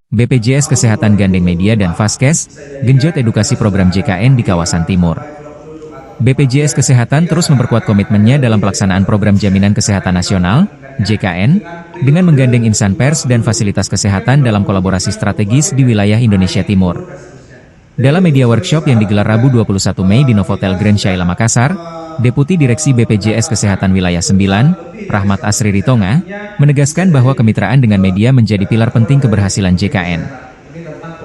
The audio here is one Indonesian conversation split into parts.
BPJS Kesehatan gandeng media dan Vaskes, genjot edukasi program JKN di kawasan Timur. BPJS Kesehatan terus memperkuat komitmennya dalam pelaksanaan program Jaminan Kesehatan Nasional, JKN, dengan menggandeng insan pers dan fasilitas kesehatan dalam kolaborasi strategis di wilayah Indonesia Timur. Dalam media workshop yang digelar Rabu 21 Mei di Novotel Grand Shaila Makassar, Deputi Direksi BPJS Kesehatan Wilayah 9, Rahmat Asri Ritonga, menegaskan bahwa kemitraan dengan media menjadi pilar penting keberhasilan JKN.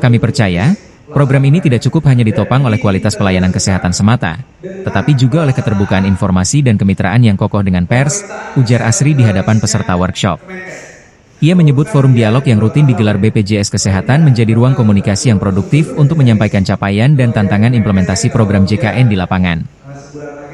Kami percaya, program ini tidak cukup hanya ditopang oleh kualitas pelayanan kesehatan semata, tetapi juga oleh keterbukaan informasi dan kemitraan yang kokoh dengan pers, ujar Asri di hadapan peserta workshop. Ia menyebut forum dialog yang rutin digelar BPJS Kesehatan menjadi ruang komunikasi yang produktif untuk menyampaikan capaian dan tantangan implementasi program JKN di lapangan.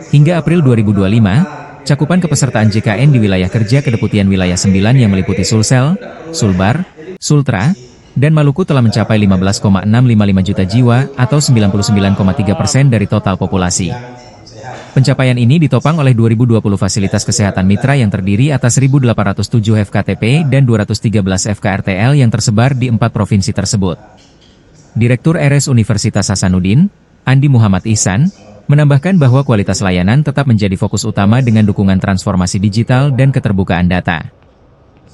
Hingga April 2025, cakupan kepesertaan JKN di wilayah kerja Kedeputian Wilayah 9 yang meliputi Sulsel, Sulbar, Sultra, dan Maluku telah mencapai 15,655 juta jiwa atau 99,3% dari total populasi. Pencapaian ini ditopang oleh 2020 fasilitas kesehatan mitra yang terdiri atas 1.807 FKTP dan 213 FKRTL yang tersebar di 4 provinsi tersebut. Direktur RS Universitas Hasanuddin, Andi Muhammad Ihsan, menambahkan bahwa kualitas layanan tetap menjadi fokus utama dengan dukungan transformasi digital dan keterbukaan data.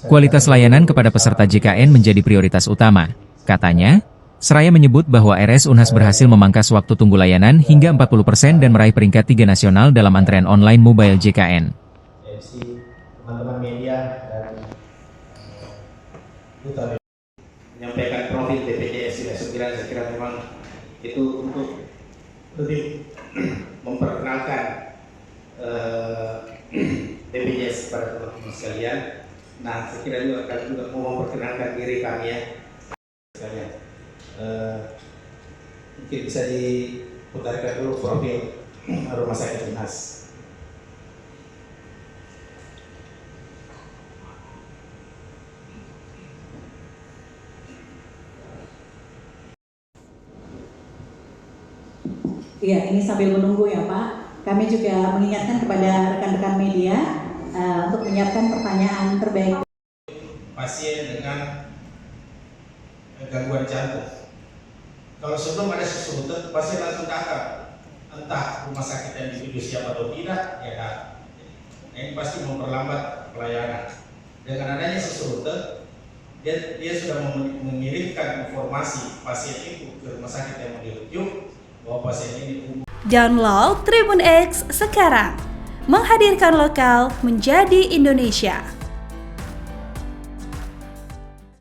Kualitas layanan kepada peserta JKN menjadi prioritas utama, katanya. Seraya menyebut bahwa RS Unhas berhasil memangkas waktu tunggu layanan hingga 40% dan meraih peringkat 3 nasional dalam antrean online mobile JKN. Teman-teman media dan menyampaikan profil BPJS saya kira memang itu untuk lebih memperkenalkan BPJS kepada teman-teman sekalian. Nah, saya kira juga kami juga mau memperkenalkan diri kami ya sekalian. Mungkin bisa diputarkan dulu profil Rumah Sakit Unhas. Iya, ini sambil menunggu ya Pak. Kami juga mengingatkan kepada rekan-rekan media untuk menyiapkan pertanyaan terbaik. Pasien dengan gangguan jantung. Kalau sebelum ada sesuatu, pasien langsung datang, entah rumah sakit yang dituju siapa atau tidak, ya kan. Ini pasti memperlambat pelayanan. Dengan adanya sesuatu, dia sudah mengirimkan informasi pasien itu ke rumah sakit yang mau dirujuk. Download Tribun X sekarang, menghadirkan lokal menjadi Indonesia.